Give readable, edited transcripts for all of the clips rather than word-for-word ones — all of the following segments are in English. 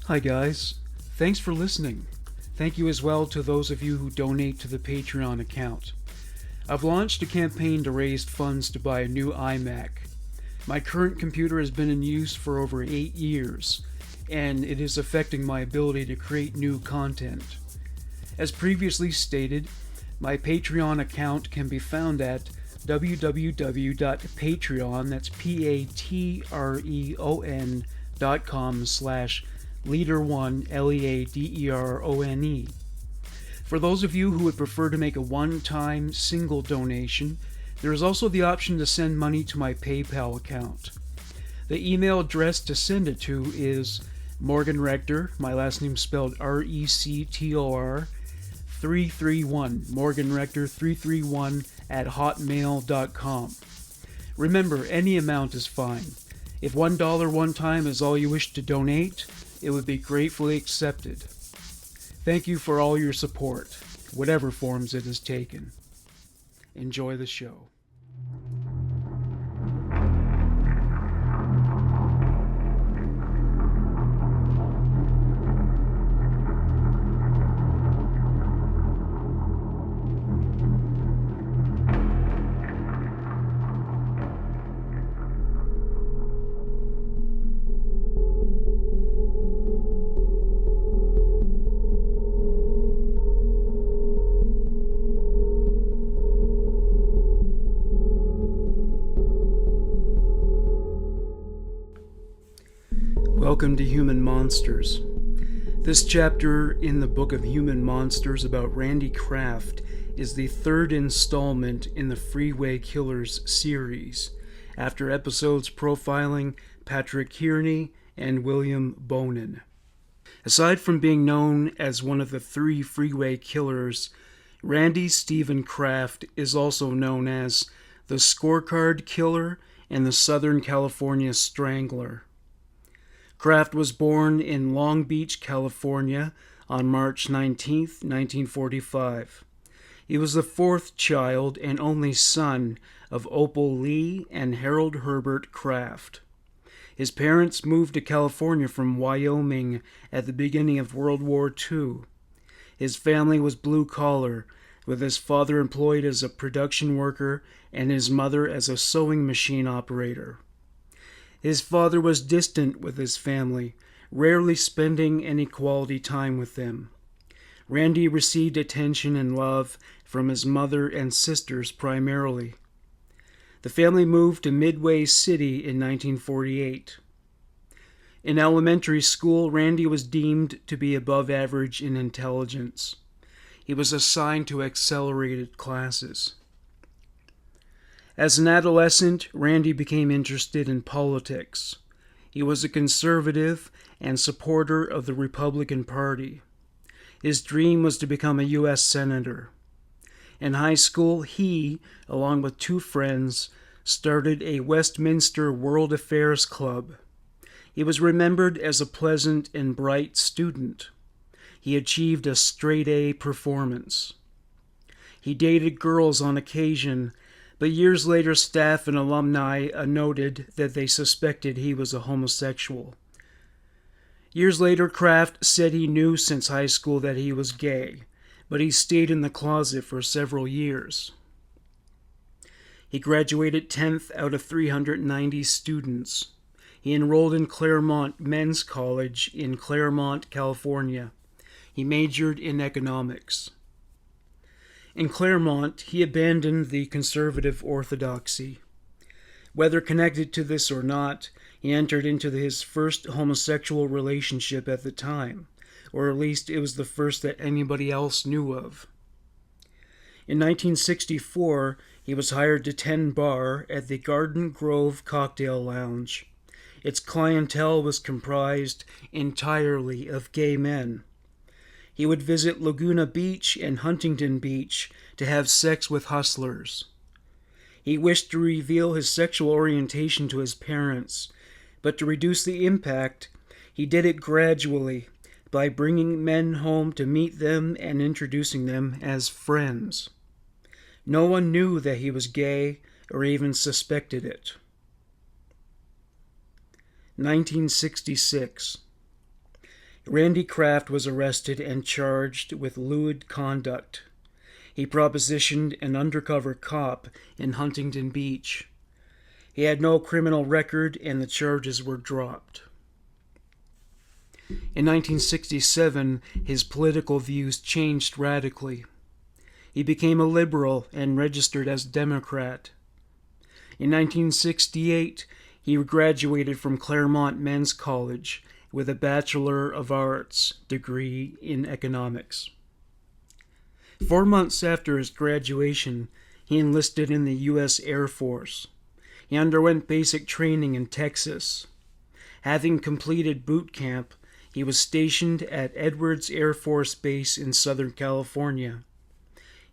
Hi guys, thanks for listening. Thank you as well to those of you who donate to the Patreon account. I've launched a campaign to raise funds to buy a new iMac. My current computer has been in use for over 8 years, and it is affecting my ability to create new content. As previously stated, my Patreon account can be found at www.patreon, that's patreon.com/leader1, LEADERONE. For those of you who would prefer to make a one-time single donation, there is also the option to send money to my PayPal account. The email address to send it to is Morgan Rector, my last name spelled R-E-C-T-O-R, 331, Morgan Rector 331 at hotmail.com. Remember, any amount is fine. If $1 one time is all you wish to donate, it would be gratefully accepted. Thank you for all your support, whatever forms it has taken. Enjoy the show. Welcome to Human Monsters. This chapter in the Book of Human Monsters about Randy Kraft is the third installment in the Freeway Killers series, after episodes profiling Patrick Kearney and William Bonin. Aside from being known as one of the three Freeway Killers, Randy Stephen Kraft is also known as the Scorecard Killer and the Southern California Strangler. Kraft was born in Long Beach, California on March 19, 1945. He was the fourth child and only son of Opal Lee and Harold Herbert Kraft. His parents moved to California from Wyoming at the beginning of World War II. His family was blue-collar, with his father employed as a production worker and his mother as a sewing machine operator. His father was distant with his family, rarely spending any quality time with them. Randy received attention and love from his mother and sisters primarily. The family moved to Midway City in 1948. In elementary school, Randy was deemed to be above average in intelligence. He was assigned to accelerated classes. As an adolescent, Randy became interested in politics. He was a conservative and supporter of the Republican Party. His dream was to become a U.S. Senator. In high school, he, along with two friends, started a Westminster World Affairs Club. He was remembered as a pleasant and bright student. He achieved a straight-A performance. He dated girls on occasion, but years later staff and alumni noted that they suspected he was a homosexual. Years later, Kraft said he knew since high school that he was gay, but he stayed in the closet for several years. He graduated 10th out of 390 students. He enrolled in Claremont Men's College in Claremont, California. He majored in economics. In Claremont, he abandoned the conservative orthodoxy. Whether connected to this or not, he entered into his first homosexual relationship at the time, or at least it was the first that anybody else knew of. In 1964, he was hired to tend bar at the Garden Grove Cocktail Lounge. Its clientele was comprised entirely of gay men. He would visit Laguna Beach and Huntington Beach to have sex with hustlers. He wished to reveal his sexual orientation to his parents, but to reduce the impact, he did it gradually by bringing men home to meet them and introducing them as friends. No one knew that he was gay or even suspected it. 1966. Randy Kraft was arrested and charged with lewd conduct. He propositioned an undercover cop in Huntington Beach. He had no criminal record and the charges were dropped. In 1967, his political views changed radically. He became a liberal and registered as a Democrat. In 1968, he graduated from Claremont Men's College with a Bachelor of Arts degree in economics. 4 months after his graduation, he enlisted in the U.S. Air Force. He underwent basic training in Texas. Having completed boot camp, he was stationed at Edwards Air Force Base in Southern California.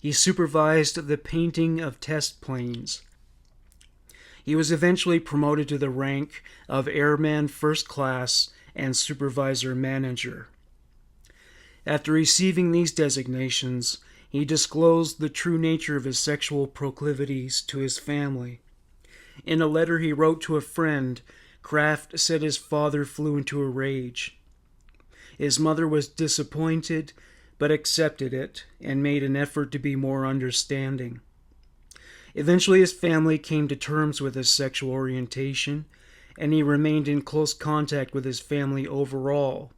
He supervised the painting of test planes. He was eventually promoted to the rank of Airman First Class and Supervisor Manager. After receiving these designations, he disclosed the true nature of his sexual proclivities to his family. In a letter he wrote to a friend, Kraft said his father flew into a rage. His mother was disappointed, but accepted it and made an effort to be more understanding. Eventually his family came to terms with his sexual orientation, and he remained in close contact with his family overall,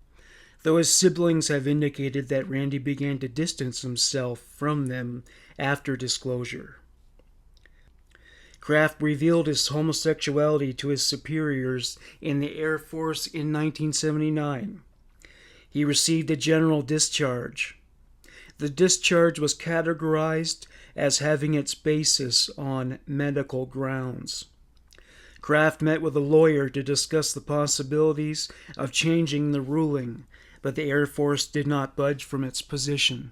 though his siblings have indicated that Randy began to distance himself from them after disclosure. Kraft revealed his homosexuality to his superiors in the Air Force in 1979. He received a general discharge. The discharge was categorized as having its basis on medical grounds. Kraft met with a lawyer to discuss the possibilities of changing the ruling, but the Air Force did not budge from its position.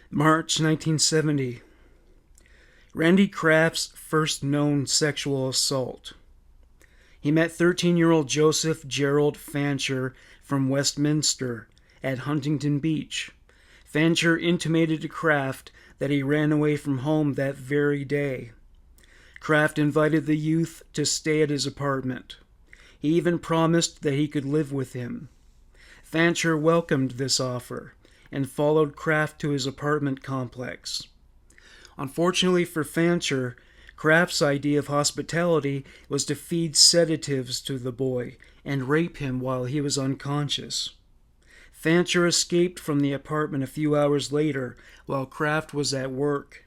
March 1970. Randy Kraft's first known sexual assault. He met 13-year-old Joseph Gerald Fancher from Westminster at Huntington Beach. Fancher intimated to Kraft that he ran away from home that very day. Kraft invited the youth to stay at his apartment. He even promised that he could live with him. Fancher welcomed this offer and followed Kraft to his apartment complex. Unfortunately for Fancher, Kraft's idea of hospitality was to feed sedatives to the boy and rape him while he was unconscious. Fancher escaped from the apartment a few hours later while Kraft was at work.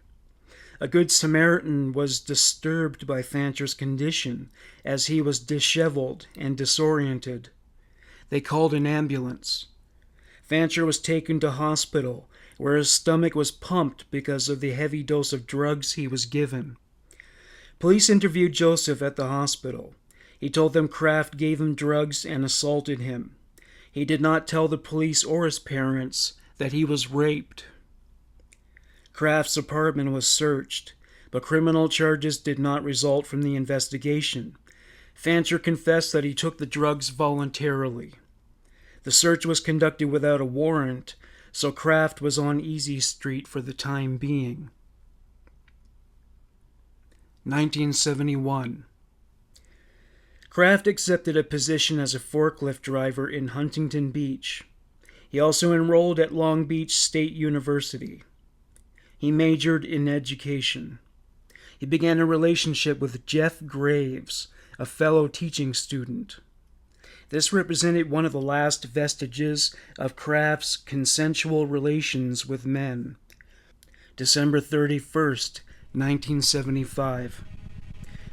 A Good Samaritan was disturbed by Fancher's condition as he was disheveled and disoriented. They called an ambulance. Fancher was taken to hospital, where his stomach was pumped because of the heavy dose of drugs he was given. Police interviewed Joseph at the hospital. He told them Kraft gave him drugs and assaulted him. He did not tell the police or his parents that he was raped. Kraft's apartment was searched, but criminal charges did not result from the investigation. Fancher confessed that he took the drugs voluntarily. The search was conducted without a warrant, so Kraft was on Easy Street for the time being. 1971. Kraft accepted a position as a forklift driver in Huntington Beach. He also enrolled at Long Beach State University. He majored in education. He began a relationship with Jeff Graves, a fellow teaching student. This represented one of the last vestiges of Kraft's consensual relations with men. December 31st, 1975.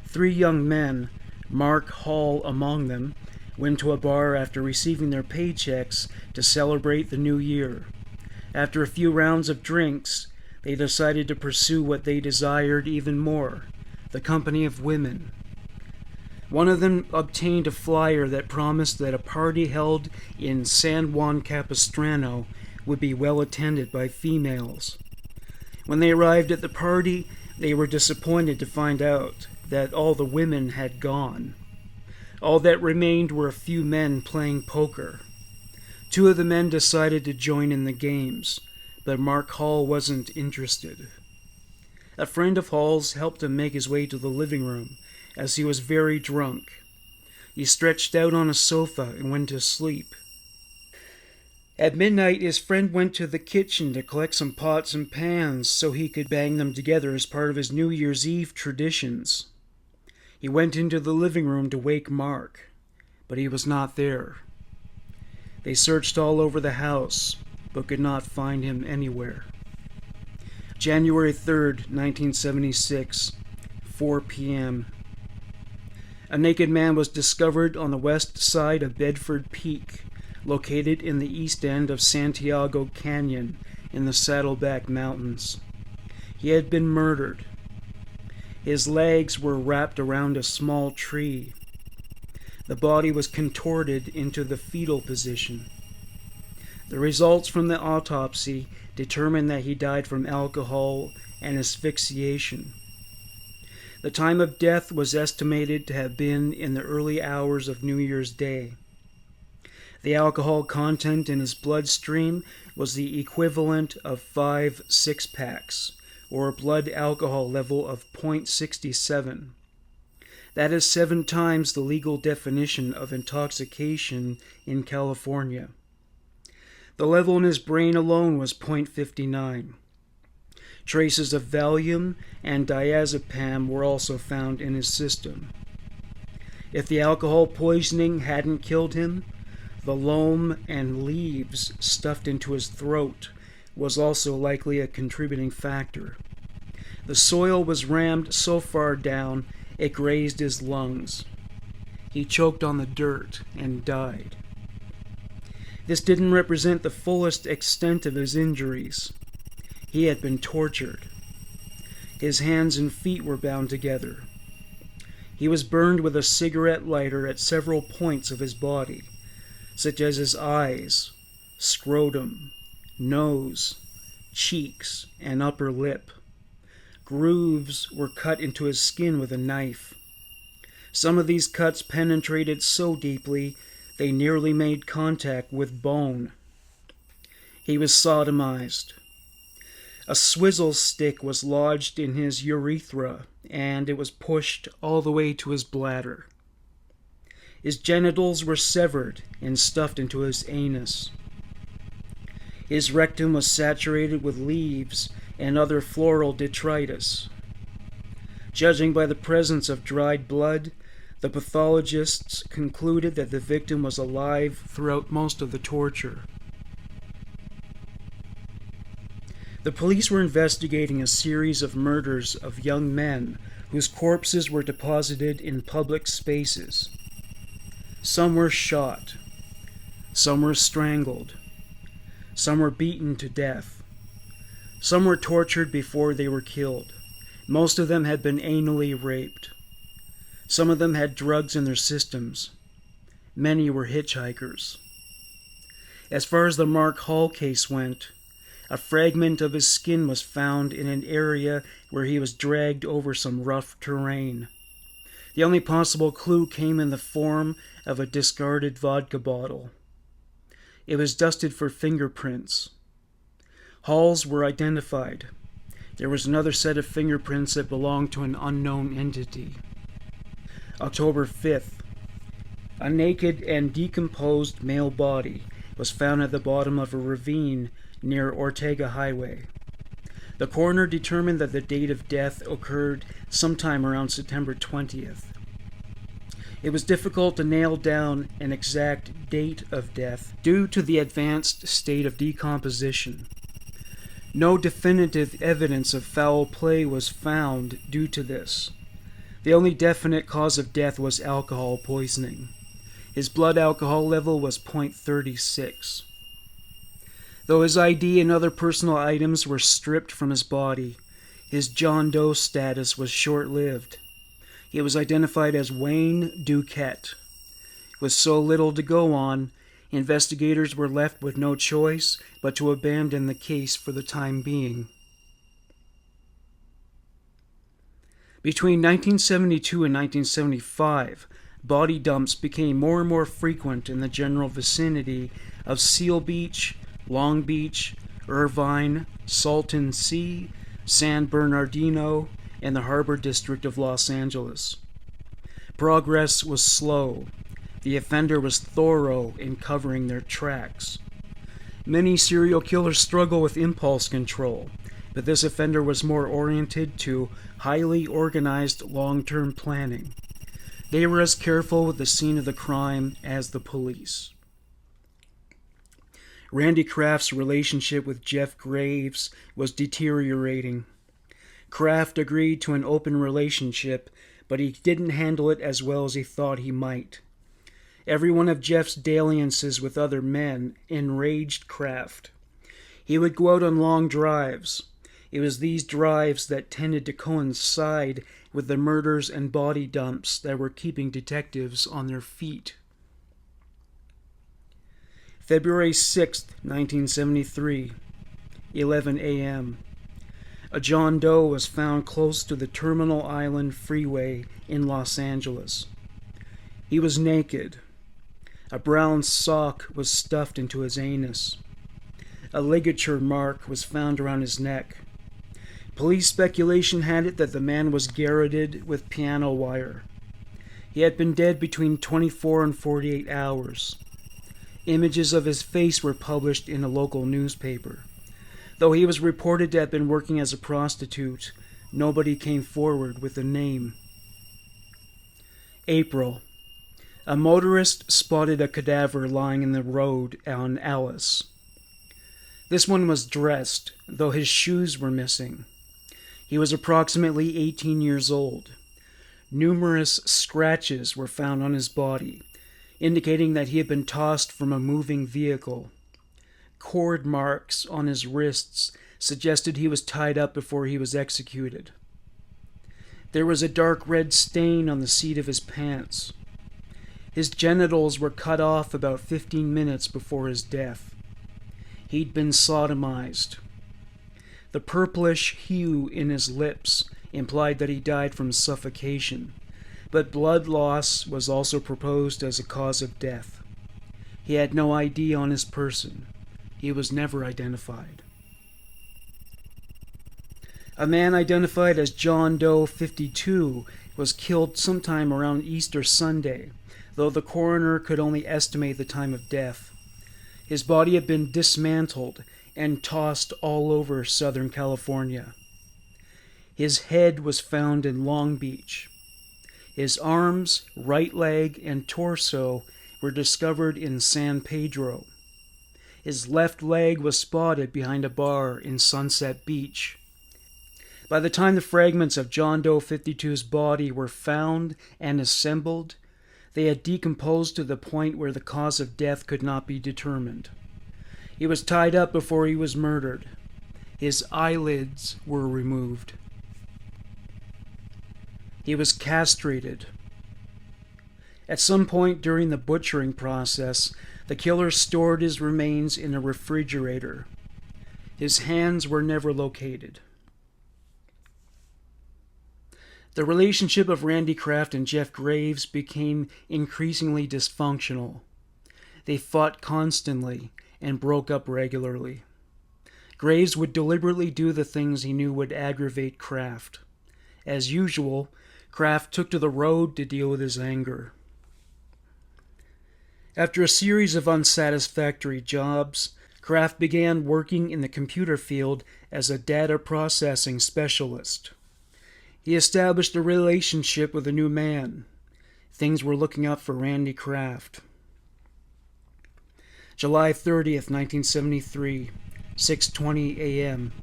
3 young men, Mark Hall among them, went to a bar after receiving their paychecks to celebrate the new year. After a few rounds of drinks, they decided to pursue what they desired even more, the company of women. One of them obtained a flyer that promised that a party held in San Juan Capistrano would be well attended by females. When they arrived at the party, they were disappointed to find out that all the women had gone. All that remained were a few men playing poker. 2 of the men decided to join in the games, but Mark Hall wasn't interested. A friend of Hall's helped him make his way to the living room, as he was very drunk. He stretched out on a sofa and went to sleep. At midnight, his friend went to the kitchen to collect some pots and pans so he could bang them together as part of his New Year's Eve traditions. He went into the living room to wake Mark, but he was not there. They searched all over the house, but could not find him anywhere. January 3rd, 1976, 4 p.m. A naked man was discovered on the west side of Bedford Peak, located in the east end of Santiago Canyon in the Saddleback Mountains. He had been murdered. His legs were wrapped around a small tree. The body was contorted into the fetal position. The results from the autopsy determined that he died from alcohol and asphyxiation. The time of death was estimated to have been in the early hours of New Year's Day. The alcohol content in his bloodstream was the equivalent of 5 six-packs, or a blood alcohol level of 0.67. That is 7 times the legal definition of intoxication in California. The level in his brain alone was 0.59. Traces of Valium and diazepam were also found in his system. If the alcohol poisoning hadn't killed him, the loam and leaves stuffed into his throat was also likely a contributing factor. The soil was rammed so far down it grazed his lungs. He choked on the dirt and died. This didn't represent the fullest extent of his injuries. He had been tortured. His hands and feet were bound together. He was burned with a cigarette lighter at several points of his body, such as his eyes, scrotum, nose, cheeks, and upper lip. Grooves were cut into his skin with a knife. Some of these cuts penetrated so deeply they nearly made contact with bone. He was sodomized. A swizzle stick was lodged in his urethra, and it was pushed all the way to his bladder. His genitals were severed and stuffed into his anus. His rectum was saturated with leaves and other floral detritus. Judging by the presence of dried blood, the pathologists concluded that the victim was alive throughout most of the torture. The police were investigating a series of murders of young men whose corpses were deposited in public spaces. Some were shot. Some were strangled. Some were beaten to death. Some were tortured before they were killed. Most of them had been anally raped. Some of them had drugs in their systems. Many were hitchhikers. As far as the Mark Hall case went, a fragment of his skin was found in an area where he was dragged over some rough terrain. The only possible clue came in the form of a discarded vodka bottle. It was dusted for fingerprints. Hall's were identified. There was another set of fingerprints that belonged to an unknown entity. October 5th. A naked and decomposed male body was found at the bottom of a ravine near Ortega Highway. The coroner determined that the date of death occurred sometime around September 20th. It was difficult to nail down an exact date of death due to the advanced state of decomposition. No definitive evidence of foul play was found due to this. The only definite cause of death was alcohol poisoning. His blood alcohol level was 0.36. Though his ID and other personal items were stripped from his body, his John Doe status was short-lived. He was identified as Wayne Duquette. With so little to go on, investigators were left with no choice but to abandon the case for the time being. Between 1972 and 1975, body dumps became more and more frequent in the general vicinity of Seal Beach, Long Beach, Irvine, Salton Sea, San Bernardino, and the Harbor District of Los Angeles. Progress was slow. The offender was thorough in covering their tracks. Many serial killers struggle with impulse control, but this offender was more oriented to highly organized long-term planning. They were as careful with the scene of the crime as the police. Randy Kraft's relationship with Jeff Graves was deteriorating. Kraft agreed to an open relationship, but he didn't handle it as well as he thought he might. Every one of Jeff's dalliances with other men enraged Kraft. He would go out on long drives. It was these drives that tended to coincide with the murders and body dumps that were keeping detectives on their feet. February 6, 1973, 11 a.m. A John Doe was found close to the Terminal Island Freeway in Los Angeles. He was naked. A brown sock was stuffed into his anus. A ligature mark was found around his neck. Police speculation had it that the man was garroted with piano wire. He had been dead between 24 and 48 hours. Images of his face were published in a local newspaper. Though he was reported to have been working as a prostitute, nobody came forward with a name. April. A motorist spotted a cadaver lying in the road on Alice. This one was dressed, though his shoes were missing. He was approximately 18 years old. Numerous scratches were found on his body, indicating that he had been tossed from a moving vehicle. Cord marks on his wrists suggested he was tied up before he was executed. There was a dark red stain on the seat of his pants. His genitals were cut off about 15 minutes before his death. He'd been sodomized. The purplish hue in his lips implied that he died from suffocation, but blood loss was also proposed as a cause of death. He had no ID on his person. He was never identified. A man identified as John Doe 52 was killed sometime around Easter Sunday, though the coroner could only estimate the time of death. His body had been dismantled and tossed all over Southern California. His head was found in Long Beach. His arms, right leg, and torso were discovered in San Pedro. His left leg was spotted behind a bar in Sunset Beach. By the time the fragments of John Doe 52's body were found and assembled, they had decomposed to the point where the cause of death could not be determined. He was tied up before he was murdered. His eyelids were removed. He was castrated. At some point during the butchering process, the killer stored his remains in a refrigerator. His hands were never located. The relationship of Randy Kraft and Jeff Graves became increasingly dysfunctional. They fought constantly and broke up regularly. Graves would deliberately do the things he knew would aggravate Kraft. As usual, Kraft took to the road to deal with his anger. After a series of unsatisfactory jobs, Kraft began working in the computer field as a data processing specialist. He established a relationship with a new man. Things were looking up for Randy Kraft. July 30th, 1973, 6:20 a.m.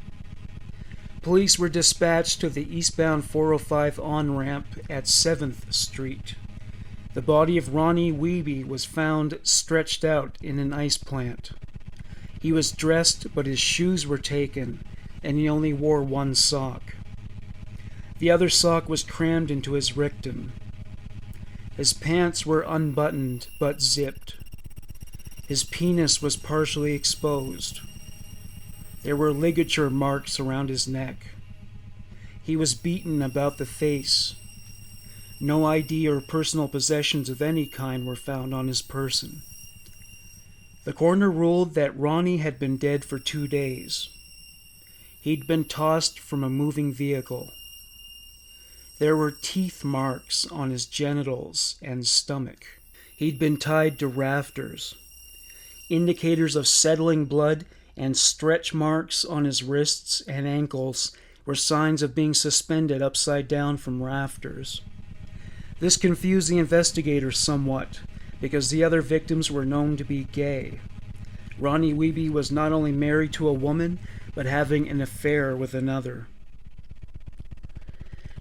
Police were dispatched to the eastbound 405 on-ramp at 7th Street. The body of Ronnie Wiebe was found stretched out in an ice plant. He was dressed, but his shoes were taken, and he only wore one sock. The other sock was crammed into his rectum. His pants were unbuttoned but zipped. His penis was partially exposed. There were ligature marks around his neck. He was beaten about the face. No ID or personal possessions of any kind were found on his person. The coroner ruled that Ronnie had been dead for 2 days. He'd been tossed from a moving vehicle. There were teeth marks on his genitals and stomach. He'd been tied to rafters. Indicators of settling blood and stretch marks on his wrists and ankles were signs of being suspended upside down from rafters. This confused the investigators somewhat, because the other victims were known to be gay. Ronnie Wiebe was not only married to a woman, but having an affair with another.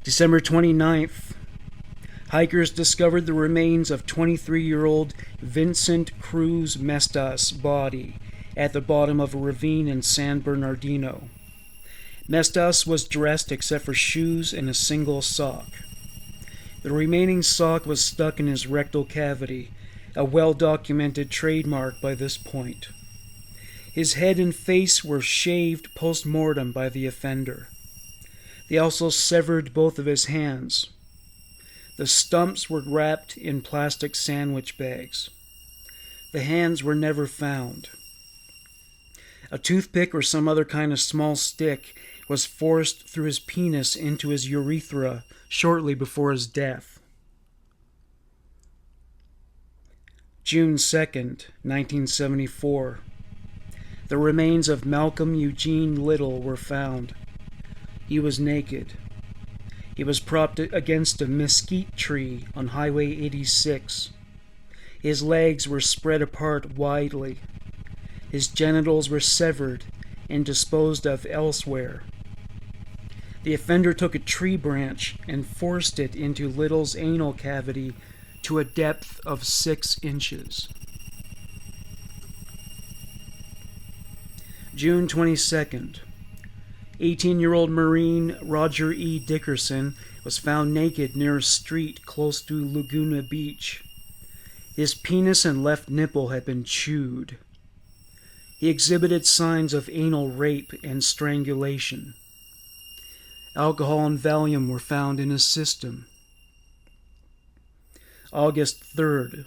December 29th, hikers discovered the remains of 23-year-old Vincent Cruz Mestas' body at the bottom of a ravine in San Bernardino. Mestas was dressed except for shoes and a single sock. The remaining sock was stuck in his rectal cavity, a well-documented trademark by this point. His head and face were shaved post-mortem by the offender. They also severed both of his hands. The stumps were wrapped in plastic sandwich bags. The hands were never found. A toothpick or some other kind of small stick was forced through his penis into his urethra shortly before his death. June 2nd, 1974. The remains of Malcolm Eugene Little were found. He was naked. He was propped against a mesquite tree on Highway 86. His legs were spread apart widely. His genitals were severed and disposed of elsewhere. The offender took a tree branch and forced it into Little's anal cavity to a depth of 6 inches. June 22nd. 18-year-old Marine Roger E. Dickerson was found naked near a street close to Laguna Beach. His penis and left nipple had been chewed. He exhibited signs of anal rape and strangulation. Alcohol and Valium were found in his system. August 3rd.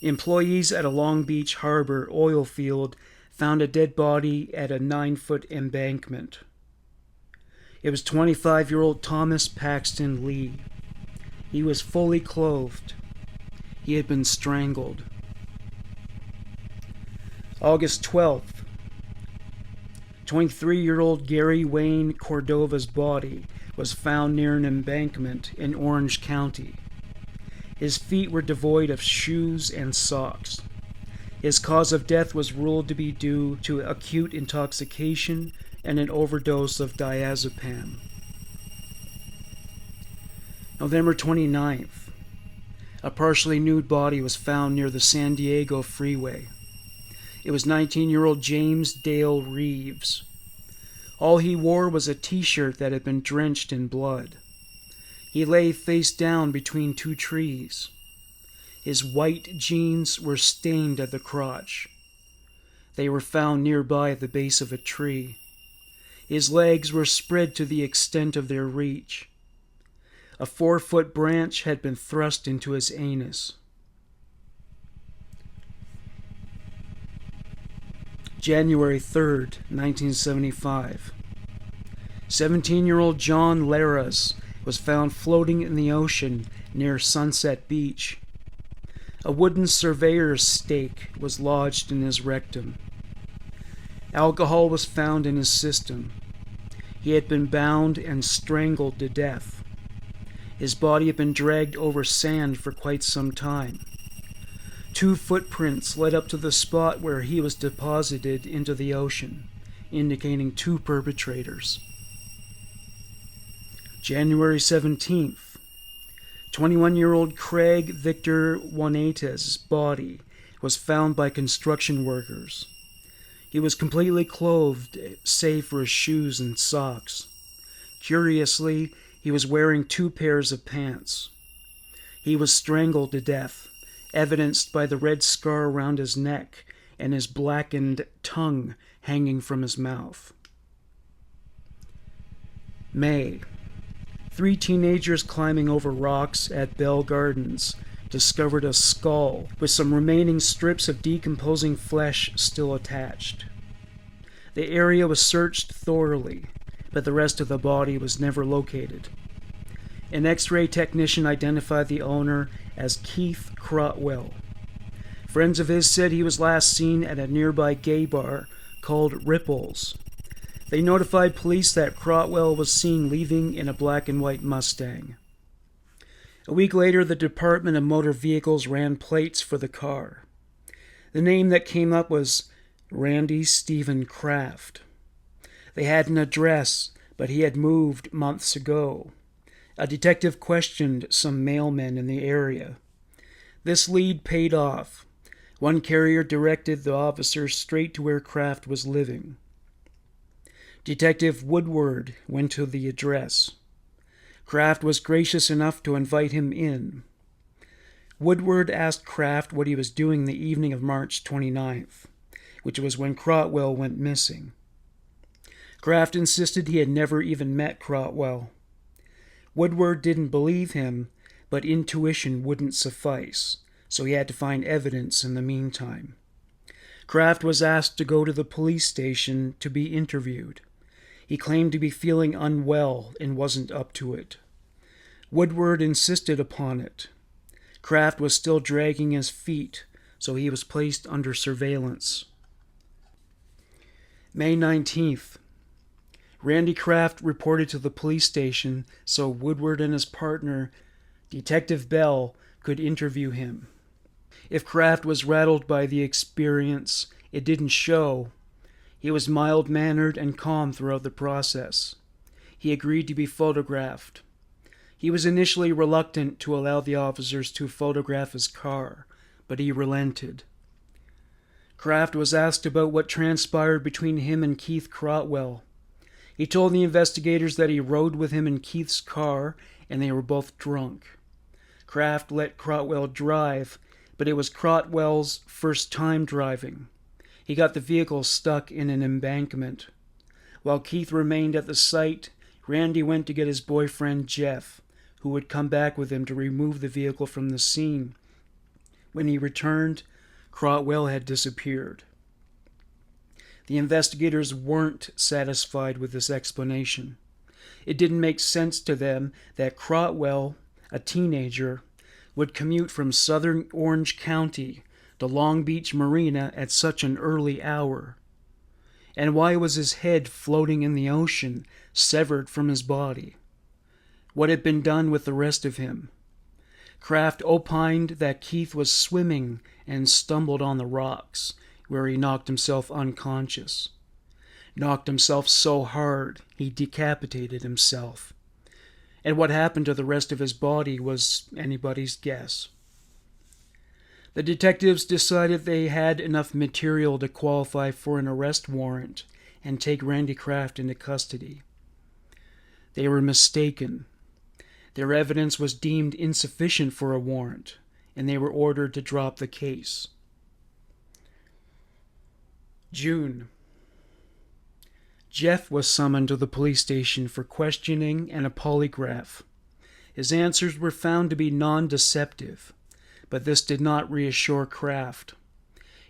Employees at a Long Beach Harbor oil field found a dead body at a 9-foot embankment. It was 25-year-old Thomas Paxton Lee. He was fully clothed. He had been strangled. August 12th. 23-year-old Gary Wayne Cordova's body was found near an embankment in Orange County. His feet were devoid of shoes and socks. His cause of death was ruled to be due to acute intoxication and an overdose of diazepam. November 29th. A partially nude body was found near the San Diego freeway. It was 19-year-old James Dale Reeves. All he wore was a t-shirt that had been drenched in blood. He lay face down between 2 trees. His white jeans were stained at the crotch. They were found nearby at the base of a tree. His legs were spread to the extent of their reach. A 4-foot branch had been thrust into his anus. January 3rd, 1975. 17-year-old John Laras was found floating in the ocean near Sunset Beach. A wooden surveyor's stake was lodged in his rectum. Alcohol was found in his system. He had been bound and strangled to death. His body had been dragged over sand for quite some time. 2 footprints led up to the spot where he was deposited into the ocean, indicating 2 perpetrators. January 17th. 21-year-old Craig Victor Juanete's body was found by construction workers. He was completely clothed, save for his shoes and socks. Curiously, he was wearing 2 pairs of pants. He was strangled to death, evidenced by the red scar around his neck and his blackened tongue hanging from his mouth. May. 3 teenagers climbing over rocks at Bell Gardens discovered a skull with some remaining strips of decomposing flesh still attached. The area was searched thoroughly, but the rest of the body was never located. An X-ray technician identified the owner as Keith Crotwell. Friends of his said he was last seen at a nearby gay bar called Ripples. They notified police that Crotwell was seen leaving in a black and white Mustang. A week later, the Department of Motor Vehicles ran plates for the car. The name that came up was Randy Stephen Kraft. They had an address, but he had moved months ago. A detective questioned some mailmen in the area. This lead paid off. One carrier directed the officers straight to where Kraft was living. Detective Woodward went to the address. Kraft was gracious enough to invite him in. Woodward asked Kraft what he was doing the evening of March 29th, which was when Crotwell went missing. Kraft insisted he had never even met Crotwell. Woodward didn't believe him, but intuition wouldn't suffice, so he had to find evidence in the meantime. Kraft was asked to go to the police station to be interviewed. He claimed to be feeling unwell and wasn't up to it. Woodward insisted upon it. Kraft was still dragging his feet, so he was placed under surveillance. May 19th. Randy Kraft reported to the police station so Woodward and his partner, Detective Bell, could interview him. If Kraft was rattled by the experience, it didn't show. He was mild-mannered and calm throughout the process. He agreed to be photographed. He was initially reluctant to allow the officers to photograph his car, but he relented. Kraft was asked about what transpired between him and Keith Crotwell. He told the investigators that he rode with him in Keith's car and they were both drunk. Kraft let Crotwell drive, but it was Crotwell's first time driving. He got the vehicle stuck in an embankment. While Keith remained at the site, Randy went to get his boyfriend Jeff, who would come back with him to remove the vehicle from the scene. When he returned, Crotwell had disappeared. The investigators weren't satisfied with this explanation. It didn't make sense to them that Crotwell, a teenager, would commute from southern Orange County to Long Beach Marina at such an early hour. And why was his head floating in the ocean, severed from his body? What had been done with the rest of him? Kraft opined that Keith was swimming and stumbled on the rocks, where he knocked himself unconscious. Knocked himself so hard he decapitated himself. And what happened to the rest of his body was anybody's guess. The detectives decided they had enough material to qualify for an arrest warrant and take Randy Kraft into custody. They were mistaken. Their evidence was deemed insufficient for a warrant, and they were ordered to drop the case. June. Jeff was summoned to the police station for questioning and a polygraph. His answers were found to be non-deceptive, but this did not reassure Kraft.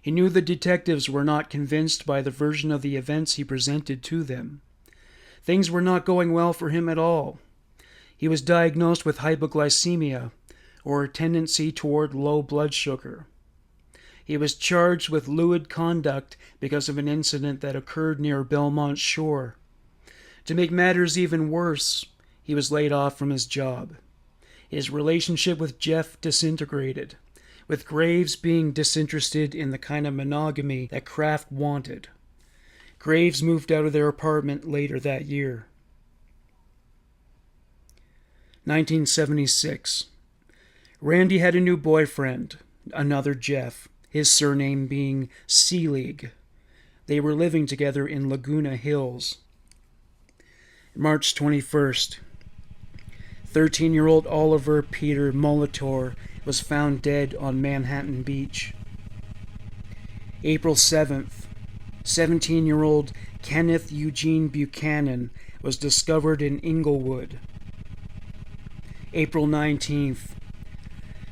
He knew the detectives were not convinced by the version of the events he presented to them. Things were not going well for him at all. He was diagnosed with hypoglycemia, or a tendency toward low blood sugar. He was charged with lewd conduct because of an incident that occurred near Belmont Shore. To make matters even worse, he was laid off from his job. His relationship with Jeff disintegrated, with Graves being disinterested in the kind of monogamy that Kraft wanted. Graves moved out of their apartment later that year. 1976. Randy had a new boyfriend, another Jeff, his surname being Seelig. They were living together in Laguna Hills. March 21st. 13-year-old Oliver Peter Molitor was found dead on Manhattan Beach. April 7th. 17-year-old Kenneth Eugene Buchanan was discovered in Inglewood. April 19th.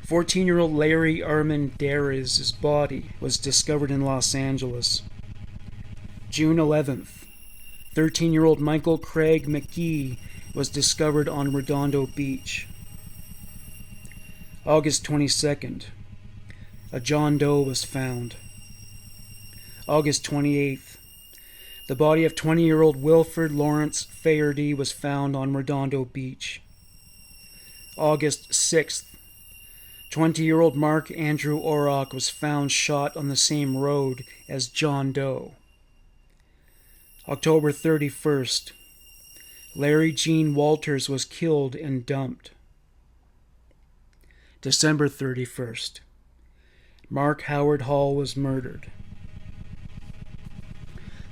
14-year-old Larry Armendariz' body was discovered in Los Angeles. June 11th. 13-year-old Michael Craig McGee was discovered on Redondo Beach. August 22nd. A John Doe was found. August 28th. The body of 20-year-old Wilfred Lawrence Faherty was found on Redondo Beach. August 6th. 20-year-old Mark Andrew Orrock was found shot on the same road as John Doe. October 31st. Larry Gene Walters was killed and dumped. December 31st. Mark Howard Hall was murdered.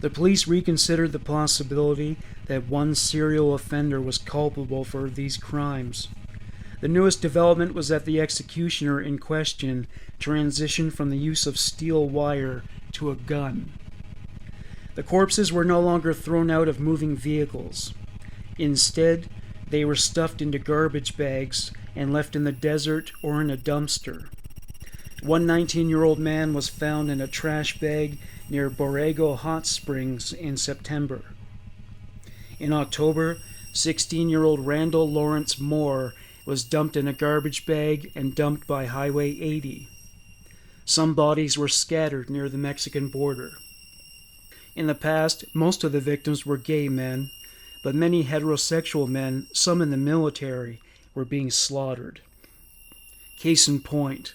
The police reconsidered the possibility that one serial offender was culpable for these crimes. The newest development was that the executioner in question transitioned from the use of steel wire to a gun. The corpses were no longer thrown out of moving vehicles. Instead, they were stuffed into garbage bags and left in the desert or in a dumpster. One 19-year-old man was found in a trash bag near Borrego Hot Springs in September. In October, 16-year-old Randall Lawrence Moore was dumped in a garbage bag and dumped by Highway 80. Some bodies were scattered near the Mexican border. In the past, most of the victims were gay men, but many heterosexual men, some in the military, were being slaughtered. Case in point,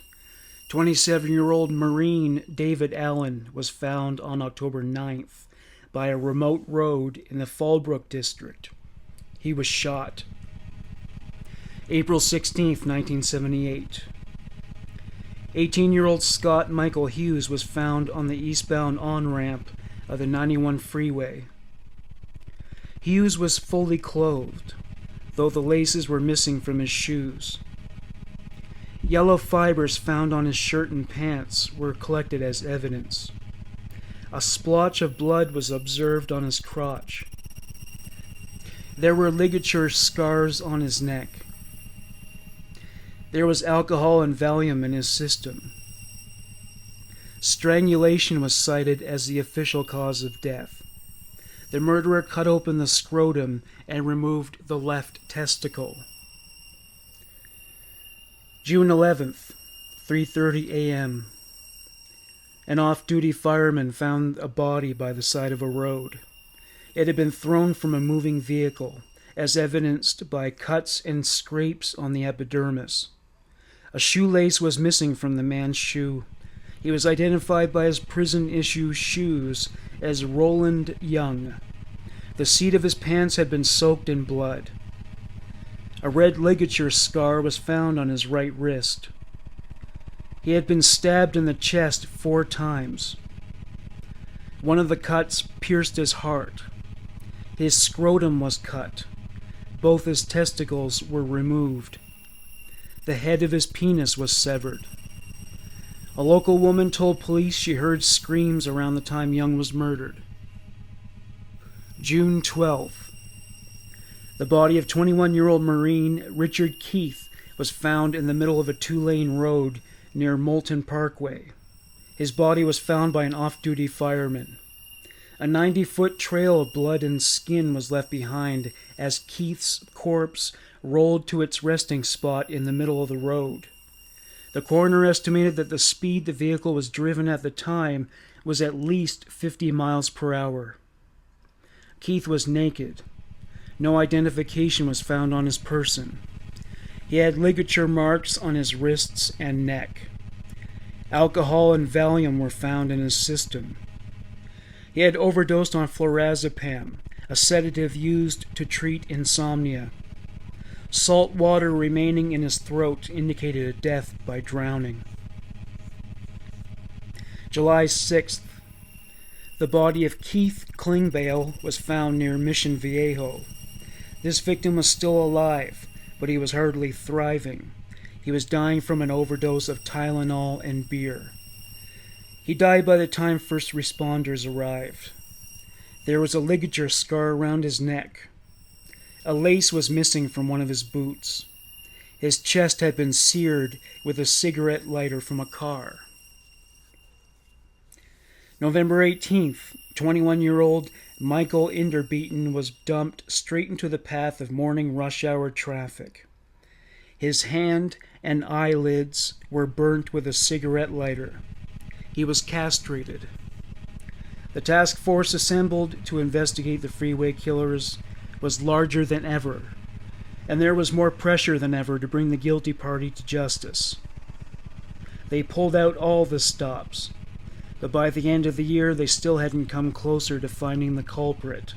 27-year-old Marine David Allen was found on October 9th by a remote road in the Fallbrook district. He was shot. April 16th, 1978. 18-year-old Scott Michael Hughes was found on the eastbound on-ramp of the 91 freeway. Hughes was fully clothed, though the laces were missing from his shoes. Yellow fibers found on his shirt and pants were collected as evidence. A splotch of blood was observed on his crotch. There were ligature scars on his neck. There was alcohol and Valium in his system. Strangulation was cited as the official cause of death. The murderer cut open the scrotum and removed the left testicle. June 11th, 3:30 a.m. An off-duty fireman found a body by the side of a road. It had been thrown from a moving vehicle, as evidenced by cuts and scrapes on the epidermis. A shoelace was missing from the man's shoe. He was identified by his prison-issue shoes as Roland Young. The seat of his pants had been soaked in blood. A red ligature scar was found on his right wrist. He had been stabbed in the chest 4 times. One of the cuts pierced his heart. His scrotum was cut. Both his testicles were removed. The head of his penis was severed. A local woman told police she heard screams around the time Young was murdered. June 12th. The body of 21-year-old Marine Richard Keith was found in the middle of a 2-lane road near Moulton Parkway. His body was found by an off-duty fireman. A 90-foot trail of blood and skin was left behind as Keith's corpse rolled to its resting spot in the middle of the road. The coroner estimated that the speed the vehicle was driven at the time was at least 50 miles per hour. Keith was naked. No identification was found on his person. He had ligature marks on his wrists and neck. Alcohol and Valium were found in his system. He had overdosed on flurazepam, a sedative used to treat insomnia. Salt water remaining in his throat indicated a death by drowning. July 6th. The body of Keith Klingbeil was found near Mission Viejo. This victim was still alive, but he was hardly thriving. He was dying from an overdose of Tylenol and beer. He died by the time first responders arrived. There was a ligature scar around his neck. A lace was missing from one of his boots. His chest had been seared with a cigarette lighter from a car. November 18th, 21-year-old Michael Inderbeaton was dumped straight into the path of morning rush hour traffic. His hand and eyelids were burnt with a cigarette lighter. He was castrated. The task force assembled to investigate the freeway killers was larger than ever, and there was more pressure than ever to bring the guilty party to justice. They pulled out all the stops, but by the end of the year they still hadn't come closer to finding the culprit,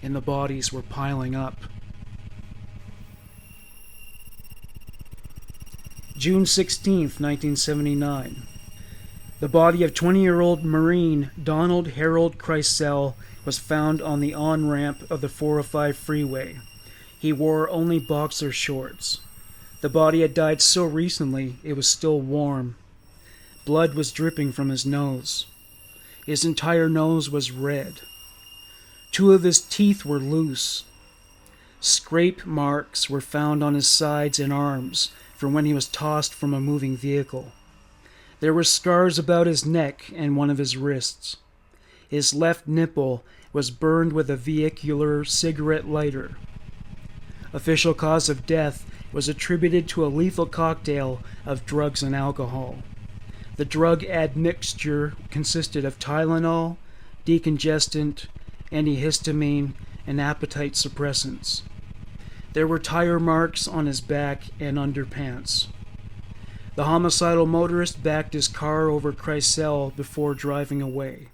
and the bodies were piling up. June 16th, 1979. The body of 20-year-old Marine Donald Harold Kreisel was found on the on-ramp of the 405 freeway. He wore only boxer shorts. The body had died so recently it was still warm. Blood was dripping from his nose. His entire nose was red. 2 of his teeth were loose. Scrape marks were found on his sides and arms from when he was tossed from a moving vehicle. There were scars about his neck and one of his wrists. His left nipple was burned with a vehicular cigarette lighter. Official cause of death was attributed to a lethal cocktail of drugs and alcohol. The drug admixture consisted of Tylenol, decongestant, antihistamine, and appetite suppressants. There were tire marks on his back and underpants. The homicidal motorist backed his car over Kreisel before driving away.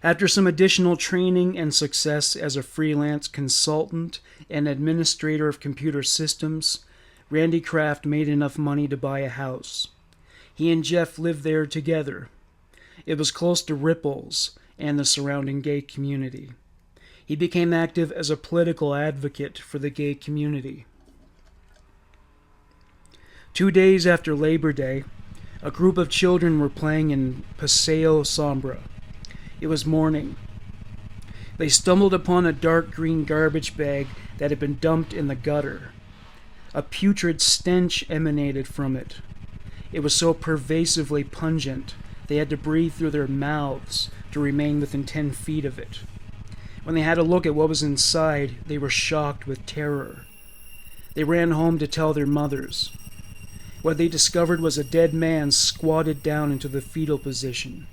After some additional training and success as a freelance consultant and administrator of computer systems, Randy Kraft made enough money to buy a house. He and Jeff lived there together. It was close to Ripples and the surrounding gay community. He became active as a political advocate for the gay community. 2 days after Labor Day, a group of children were playing in Paseo Sombra. It was morning. They stumbled upon a dark green garbage bag that had been dumped in the gutter. A putrid stench emanated from it. It was so pervasively pungent, they had to breathe through their mouths to remain within 10 feet of it. When they had a look at what was inside, they were shocked with terror. They ran home to tell their mothers. What they discovered was a dead man squatted down into the fetal position.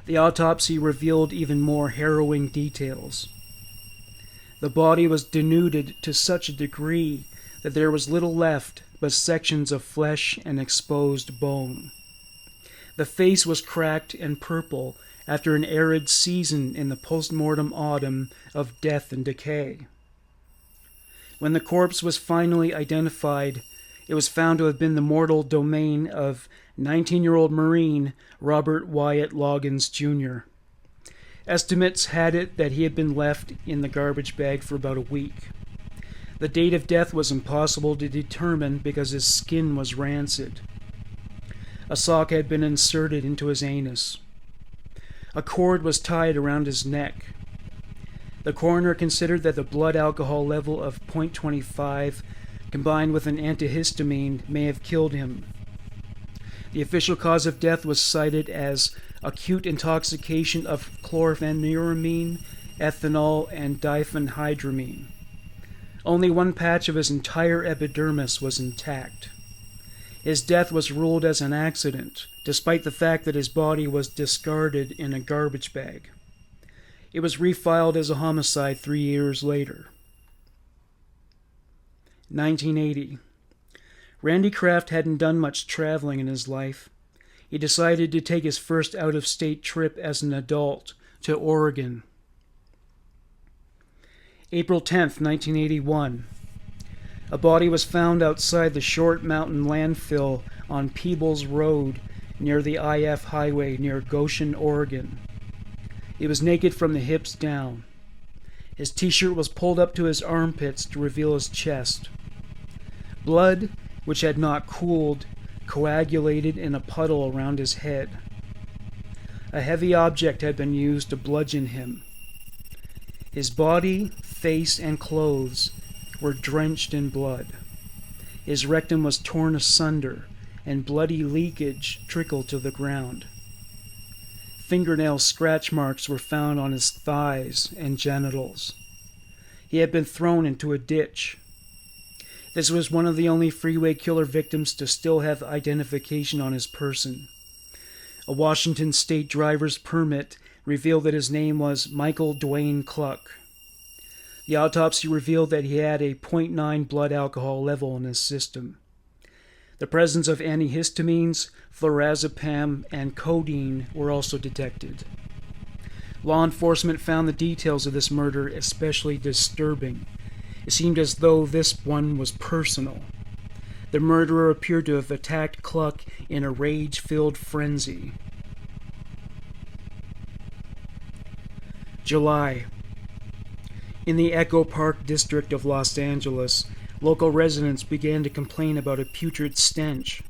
The autopsy revealed even more harrowing details. The body was denuded to such a degree that there was little left but sections of flesh and exposed bone. The face was cracked and purple after an arid season in the post-mortem autumn of death and decay. When the corpse was finally identified, it was found to have been the mortal domain of 19-year-old Marine Robert Wyatt Loggins, Jr. Estimates had it that he had been left in the garbage bag for about a week. The date of death was impossible to determine because his skin was rancid. A sock had been inserted into his anus. A cord was tied around his neck. The coroner considered that the blood alcohol level of 0.25 combined with an antihistamine may have killed him. The official cause of death was cited as acute intoxication of chlorpheniramine, ethanol, and diphenhydramine. Only one patch of his entire epidermis was intact. His death was ruled as an accident, despite the fact that his body was discarded in a garbage bag. It was refiled as a homicide 3 years later. 1980. Randy Kraft hadn't done much traveling in his life. He decided to take his first out-of-state trip as an adult to Oregon. April 10th, 1981. A body was found outside the Short Mountain landfill on Peebles Road near the IF highway near Goshen, Oregon. He was naked from the hips down. His t-shirt was pulled up to his armpits to reveal his chest. Blood, which had not cooled, coagulated in a puddle around his head. A heavy object had been used to bludgeon him. His body, face, and clothes were drenched in blood. His rectum was torn asunder, and bloody leakage trickled to the ground. Fingernail scratch marks were found on his thighs and genitals. He had been thrown into a ditch. This was one of the only freeway killer victims to still have identification on his person. A Washington state driver's permit revealed that his name was Michael Dwayne Cluck. The autopsy revealed that he had a .9 blood alcohol level in his system. The presence of antihistamines, flurazepam, and codeine were also detected. Law enforcement found the details of this murder especially disturbing. It seemed as though this one was personal. The murderer appeared to have attacked Cluck in a rage-filled frenzy. July. In the Echo Park district of Los Angeles, local residents began to complain about a putrid stench.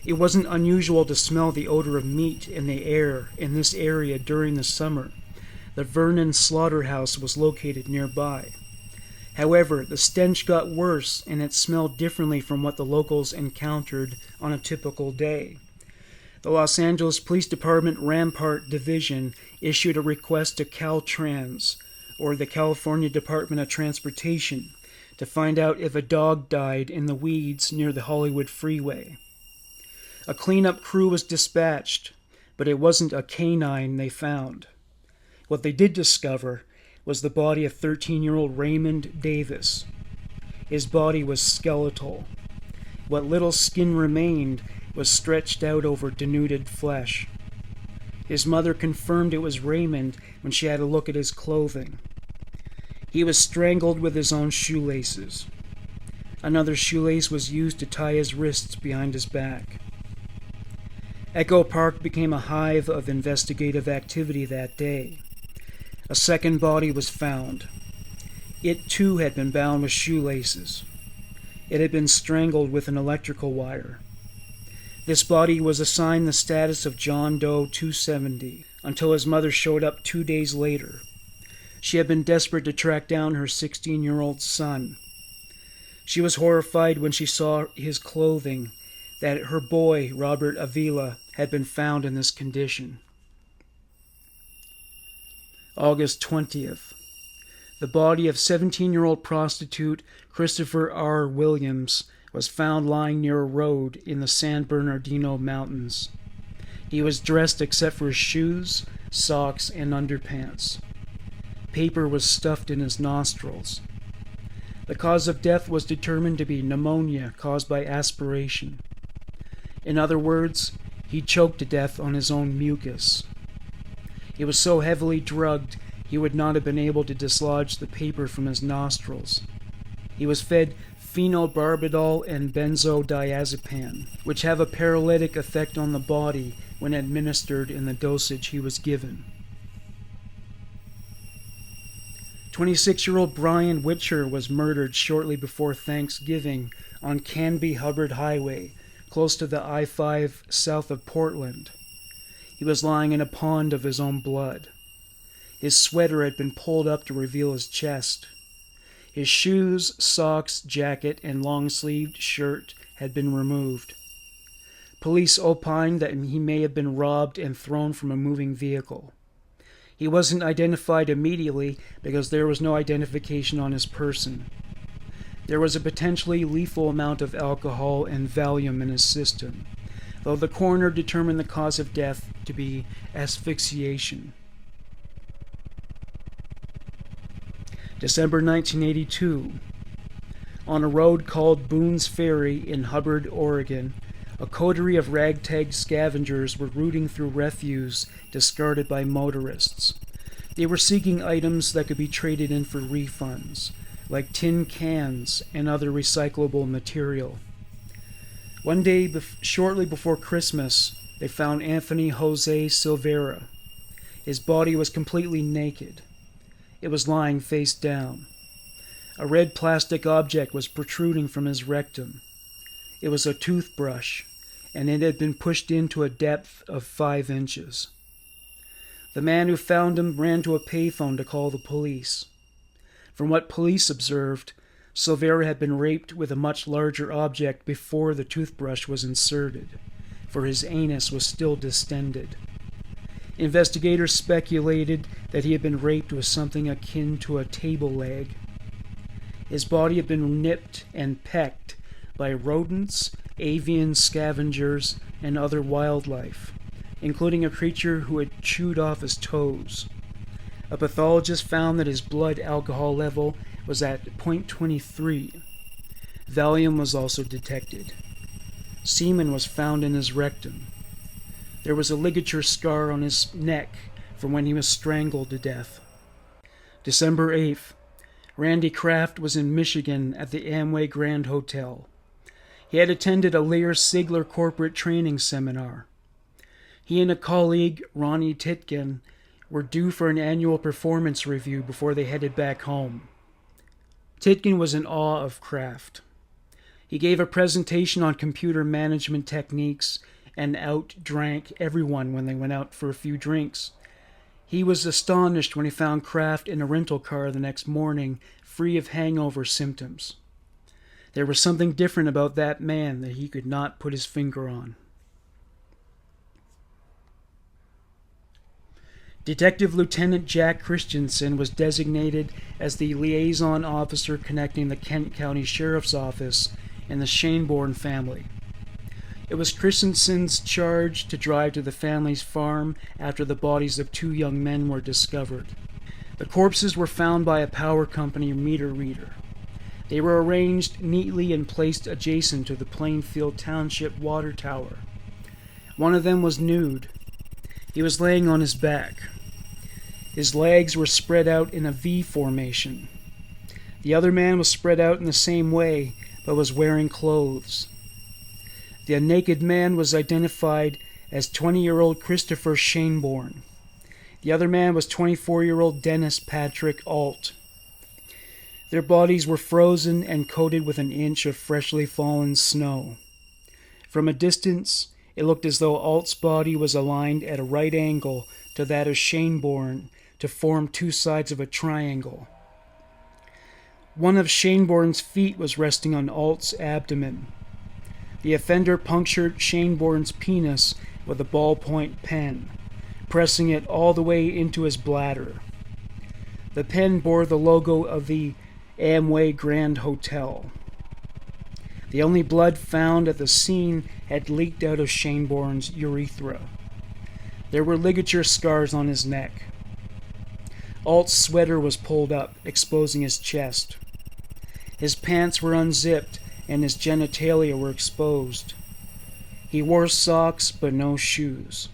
It wasn't unusual to smell the odor of meat in the air in this area during the summer. The Vernon slaughterhouse was located nearby. However, the stench got worse and it smelled differently from what the locals encountered on a typical day. The Los Angeles Police Department Rampart Division issued a request to Caltrans, or the California Department of Transportation, to find out if a dog died in the weeds near the Hollywood freeway. A cleanup crew was dispatched, but it wasn't a canine they found. What they did discover was the body of 13-year-old Raymond Davis. His body was skeletal. What little skin remained was stretched out over denuded flesh. His mother confirmed it was Raymond when she had a look at his clothing. He was strangled with his own shoelaces. Another shoelace was used to tie his wrists behind his back. Echo Park became a hive of investigative activity that day. A second body was found. It too had been bound with shoelaces. It had been strangled with an electrical wire. This body was assigned the status of John Doe 270 until his mother showed up 2 days later. She had been desperate to track down her 16-year-old son. She was horrified when she saw his clothing, that her boy, Robert Avila, had been found in this condition. August 20th. The body of 17-year-old prostitute Christopher R. Williams was found lying near a road in the San Bernardino Mountains. He was dressed except for his shoes, socks, and underpants. Paper was stuffed in his nostrils. The cause of death was determined to be pneumonia caused by aspiration. In other words, he choked to death on his own mucus. He was so heavily drugged he would not have been able to dislodge the paper from his nostrils. He was fed phenobarbital and benzodiazepam, which have a paralytic effect on the body when administered in the dosage he was given. 26-year-old Brian Witcher was murdered shortly before Thanksgiving on Canby-Hubbard Highway, close to the I-5 south of Portland. He was lying in a pond of his own blood. His sweater had been pulled up to reveal his chest. His shoes, socks, jacket, and long-sleeved shirt had been removed. Police opined that he may have been robbed and thrown from a moving vehicle. He wasn't identified immediately because there was no identification on his person. There was a potentially lethal amount of alcohol and Valium in his system, though the coroner determined the cause of death to be asphyxiation. December 1982. On a road called Boone's Ferry in Hubbard, Oregon, a coterie of ragtag scavengers were rooting through refuse discarded by motorists. They were seeking items that could be traded in for refunds, like tin cans and other recyclable material. One day, shortly before Christmas, they found Anthony Jose Silvera. His body was completely naked. It was lying face down. A red plastic object was protruding from his rectum. It was a toothbrush, and it had been pushed into a depth of 5 inches. The man who found him ran to a payphone to call the police. From what police observed, Silvera had been raped with a much larger object before the toothbrush was inserted, for his anus was still distended. Investigators speculated that he had been raped with something akin to a table leg. His body had been nipped and pecked by rodents, avian scavengers, and other wildlife, including a creature who had chewed off his toes. A pathologist found that his blood alcohol level was at .23. Valium was also detected. Semen was found in his rectum. There was a ligature scar on his neck from when he was strangled to death. December 8th, Randy Kraft was in Michigan at the Amway Grand Hotel. He had attended a Lear Sigler corporate training seminar. He and a colleague, Ronnie Titkin, were due for an annual performance review before they headed back home. Titkin was in awe of Kraft. He gave a presentation on computer management techniques and outdrank everyone when they went out for a few drinks. He was astonished when he found Kraft in a rental car the next morning, free of hangover symptoms. There was something different about that man that he could not put his finger on. Detective Lieutenant Jack Christensen was designated as the liaison officer connecting the Kent County Sheriff's Office and the Schoenborn family. It was Christensen's charge to drive to the family's farm after the bodies of 2 young men were discovered. The corpses were found by a power company meter reader. They were arranged neatly and placed adjacent to the Plainfield Township water tower. One of them was nude. He was laying on his back. His legs were spread out in a V formation. The other man was spread out in the same way, but was wearing clothes. The naked man was identified as 20-year-old Christopher Schoenborn. The other man was 24-year-old Dennis Patrick Alt. Their bodies were frozen and coated with an inch of freshly fallen snow. From a distance, it looked as though Alt's body was aligned at a right angle to that of Schoenborn to form 2 sides of a triangle. One of Schoenborn's feet was resting on Alt's abdomen. The offender punctured Schoenborn's penis with a ballpoint pen, pressing it all the way into his bladder. The pen bore the logo of the Amway Grand Hotel. The only blood found at the scene had leaked out of Schoenborn's urethra. There were ligature scars on his neck. Alt's sweater was pulled up, exposing his chest. His pants were unzipped and his genitalia were exposed. He wore socks but no shoes.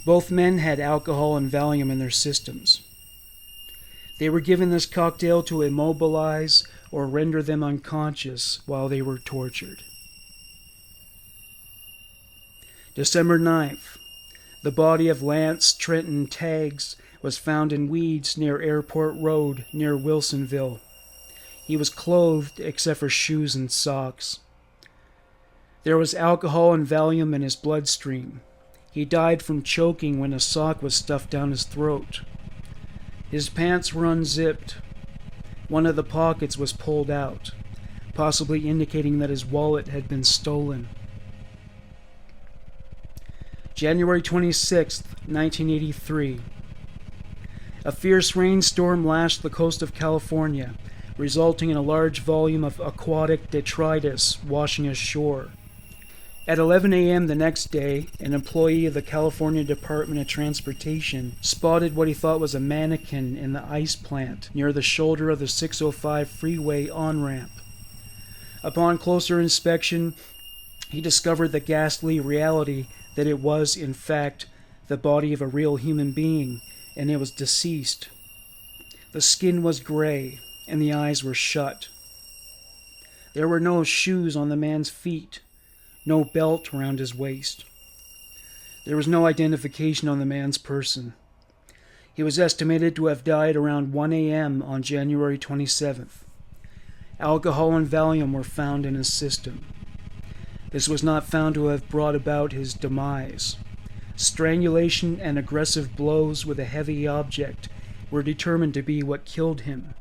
Both men had alcohol and Valium in their systems. They were given this cocktail to immobilize or render them unconscious while they were tortured. December 9th. The body of Lance Trenton Taggs was found in weeds near Airport Road near Wilsonville. He was clothed except for shoes and socks. There was alcohol and Valium in his bloodstream. He died from choking when a sock was stuffed down his throat. His pants were unzipped. One of the pockets was pulled out, possibly indicating that his wallet had been stolen. January 26, 1983. A fierce rainstorm lashed the coast of California, resulting in a large volume of aquatic detritus washing ashore. At 11 a.m. the next day, an employee of the California Department of Transportation spotted what he thought was a mannequin in the ice plant near the shoulder of the 605 freeway on-ramp. Upon closer inspection, he discovered the ghastly reality that it was, in fact, the body of a real human being, and it was deceased. The skin was gray, and the eyes were shut. There were no shoes on the man's feet, no belt around his waist. There was no identification on the man's person. He was estimated to have died around 1 a.m. on January 27th. Alcohol and Valium were found in his system. This was not found to have brought about his demise. Strangulation and aggressive blows with a heavy object were determined to be what killed him.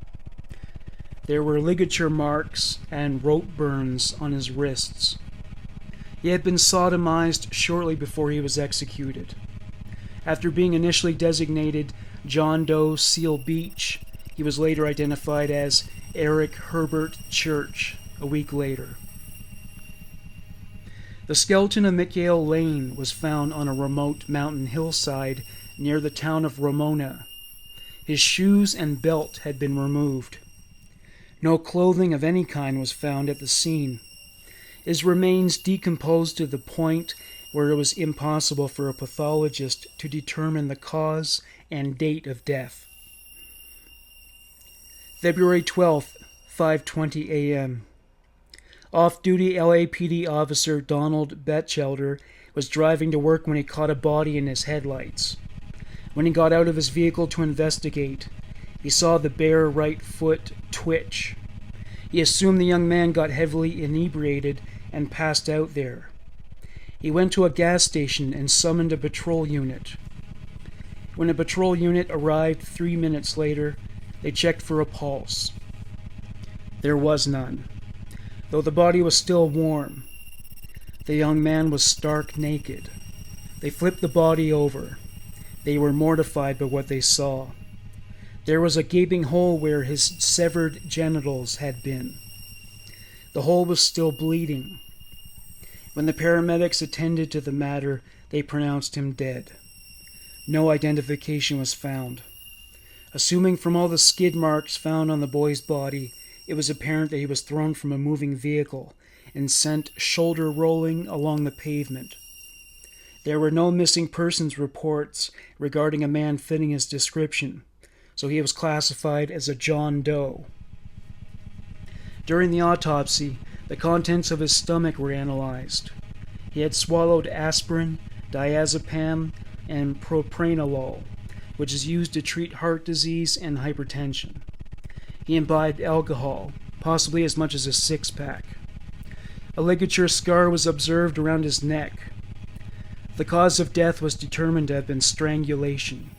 There were ligature marks and rope burns on his wrists. He had been sodomized shortly before he was executed. After being initially designated John Doe Seal Beach, he He was later identified as Eric Herbert Church a week later. The skeleton of Mikhail Lane was found on a remote mountain hillside near the town of Ramona. His shoes and belt had been removed. No clothing of any kind was found at the scene. His remains decomposed to the point where it was impossible for a pathologist to determine the cause and date of death. February 12th, 5:20 a.m. Off-duty LAPD officer Donald Batchelder was driving to work when he caught a body in his headlights. When he got out of his vehicle to investigate, he saw the bare right foot twitch. He assumed the young man got heavily inebriated and passed out there. He went to a gas station and summoned a patrol unit. When a patrol unit arrived 3 minutes later, they checked for a pulse. There was none, though the body was still warm. The young man was stark naked. They flipped the body over. They were mortified by what they saw. There was a gaping hole where his severed genitals had been. The hole was still bleeding. When the paramedics attended to the matter, they pronounced him dead. No identification was found. Assuming from all the skid marks found on the boy's body, it was apparent that he was thrown from a moving vehicle and sent shoulder rolling along the pavement. There were no missing persons reports regarding a man fitting his description, so he was classified as a John Doe. During the autopsy, the contents of his stomach were analyzed. He had swallowed aspirin, diazepam, and propranolol, which is used to treat heart disease and hypertension. He imbibed alcohol, possibly as much as a 6-pack. A ligature scar was observed around his neck. The cause of death was determined to have been strangulation.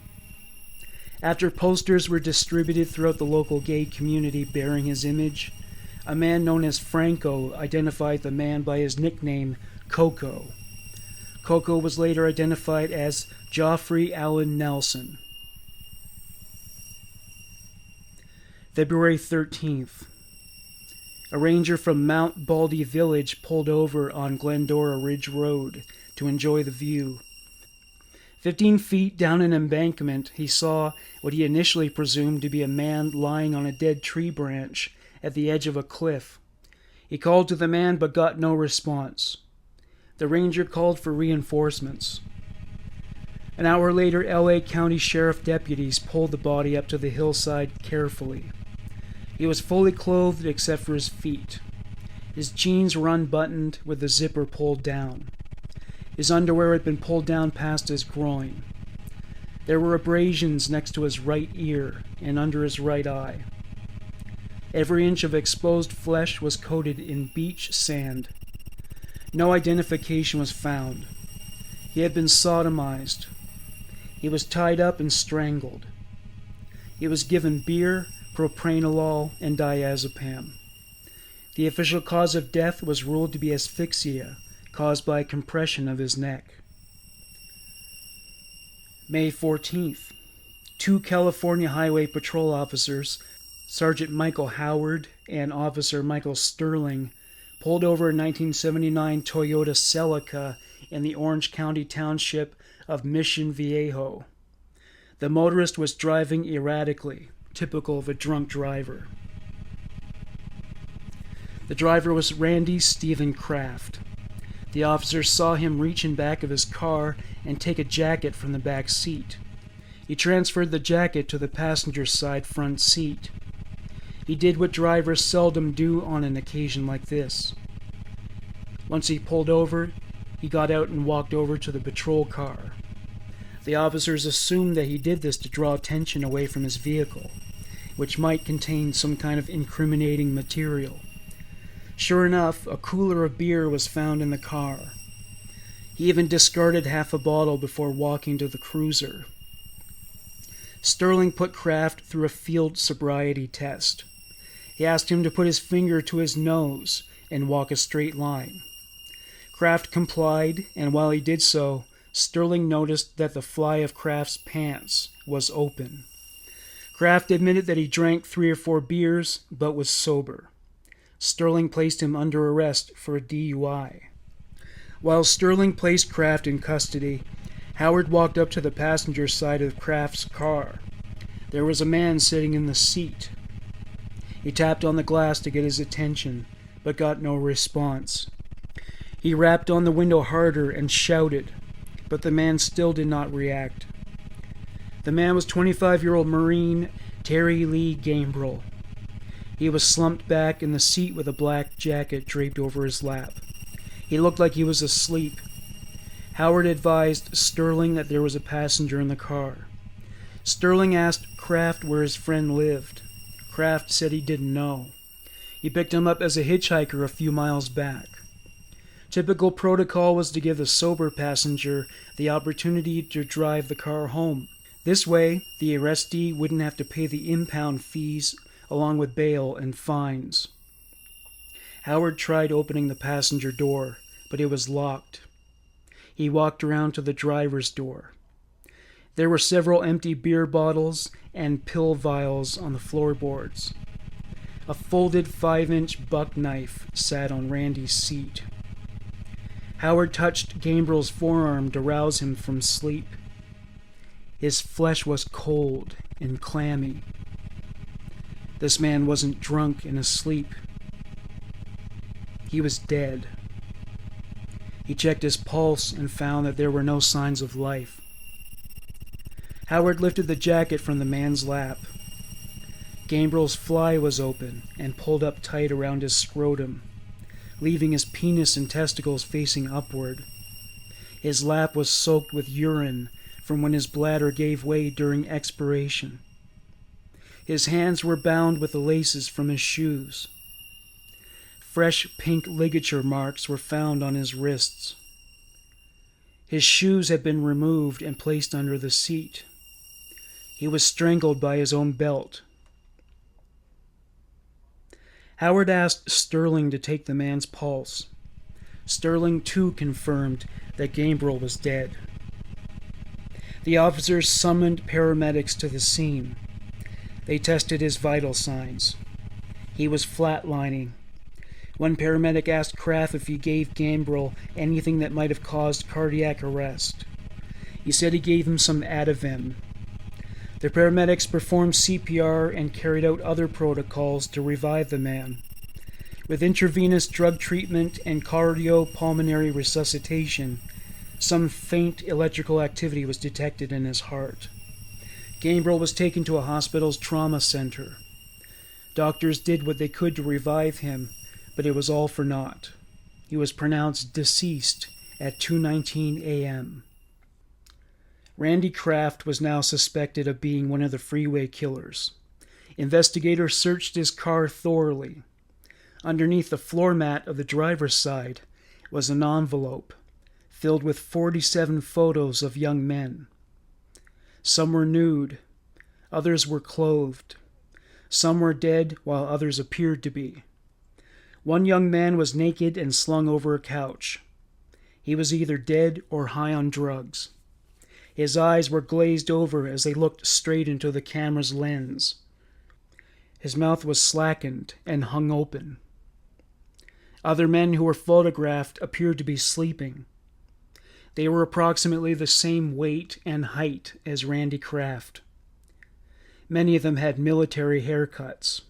After posters were distributed throughout the local gay community bearing his image, a man known as Franco identified the man by his nickname, Coco. Coco was later identified as Geoffrey Allen Nelson. February 13th. A ranger from Mount Baldy Village pulled over on Glendora Ridge Road to enjoy the view. 15 feet down an embankment, he saw what he initially presumed to be a man lying on a dead tree branch at the edge of a cliff. He called to the man but got no response. The ranger called for reinforcements. An hour later, LA County Sheriff deputies pulled the body up to the hillside carefully. He was fully clothed except for his feet. His jeans were unbuttoned with the zipper pulled down. His underwear had been pulled down past his groin. There were abrasions next to his right ear and under his right eye. Every inch of exposed flesh was coated in beach sand. No identification was found. He had been sodomized. He was tied up and strangled. He was given beer, propranolol, and diazepam. The official cause of death was ruled to be asphyxia, caused by compression of his neck. May 14th. 2 California Highway Patrol officers, Sergeant Michael Howard and Officer Michael Sterling, pulled over a 1979 Toyota Celica in the Orange County township of Mission Viejo. The motorist was driving erratically, typical of a drunk driver. The driver was Randy Stephen Kraft. The officers saw him reach in back of his car and take a jacket from the back seat. He transferred the jacket to the passenger side front seat. He did what drivers seldom do on an occasion like this. Once he pulled over, he got out and walked over to the patrol car. The officers assumed that he did this to draw attention away from his vehicle, which might contain some kind of incriminating material. Sure enough, a cooler of beer was found in the car. He even discarded half a bottle before walking to the cruiser. Sterling put Kraft through a field sobriety test. He asked him to put his finger to his nose and walk a straight line. Kraft complied, and while he did so, Sterling noticed that the fly of Kraft's pants was open. Kraft admitted that he drank 3 or 4 beers, but was sober. Sterling placed him under arrest for a DUI. While Sterling placed Kraft in custody, Howard walked up to the passenger side of Kraft's car. There was a man sitting in the seat. He tapped on the glass to get his attention, but got no response. He rapped on the window harder and shouted, but the man still did not react. The man was 25-year-old Marine Terry Lee Gambrill. He was slumped back in the seat with a black jacket draped over his lap. He looked like he was asleep. Howard advised Sterling that there was a passenger in the car. Sterling asked Kraft where his friend lived. Kraft said he didn't know. He picked him up as a hitchhiker a few miles back. Typical protocol was to give the sober passenger the opportunity to drive the car home. This way, the arrestee wouldn't have to pay the impound fees along with bail and fines. Howard tried opening the passenger door, but it was locked. He walked around to the driver's door. There were several empty beer bottles and pill vials on the floorboards. A folded 5-inch buck knife sat on Randy's seat. Howard touched Gambrill's forearm to rouse him from sleep. His flesh was cold and clammy. This man wasn't drunk and asleep. He was dead. He checked his pulse and found that there were no signs of life. Howard lifted the jacket from the man's lap. Gambrill's fly was open and pulled up tight around his scrotum, leaving his penis and testicles facing upward. His lap was soaked with urine from when his bladder gave way during expiration. His hands were bound with the laces from his shoes. Fresh pink ligature marks were found on his wrists. His shoes had been removed and placed under the seat. He was strangled by his own belt. Howard asked Sterling to take the man's pulse. Sterling, too, confirmed that Gambrill was dead. The officers summoned paramedics to the scene. They tested his vital signs. He was flatlining. One paramedic asked Kraft if he gave Gambrill anything that might have caused cardiac arrest. He said he gave him some Ativan. The paramedics performed CPR and carried out other protocols to revive the man. With intravenous drug treatment and cardiopulmonary resuscitation, some faint electrical activity was detected in his heart. Gambrill was taken to a hospital's trauma center. Doctors did what they could to revive him, but it was all for naught. He was pronounced deceased at 2:19 a.m. Randy Kraft was now suspected of being one of the freeway killers. Investigators searched his car thoroughly. Underneath the floor mat of the driver's side was an envelope filled with 47 photos of young men. Some were nude, others were clothed. Some were dead, while others appeared to be. One young man was naked and slung over a couch. He was either dead or high on drugs. His eyes were glazed over as they looked straight into the camera's lens. His mouth was slackened and hung open. Other men who were photographed appeared to be sleeping. They were approximately the same weight and height as Randy Kraft. Many of them had military haircuts.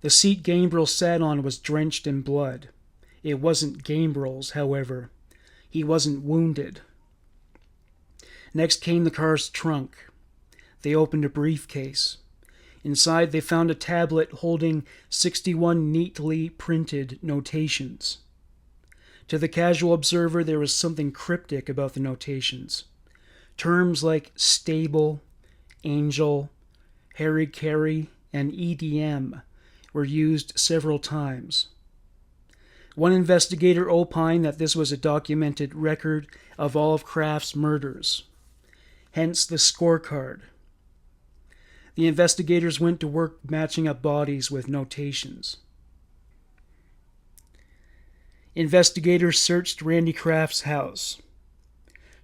The seat Gambrill sat on was drenched in blood. It wasn't Gambrill's, however. He wasn't wounded. Next came the car's trunk. They opened a briefcase. Inside they found a tablet holding 61 neatly printed notations. To the casual observer, there was something cryptic about the notations. Terms like stable, angel, Harry-Carry, and EDM were used several times. One investigator opined that this was a documented record of all of Kraft's murders, hence the scorecard. The investigators went to work matching up bodies with notations. Investigators searched Randy Kraft's house.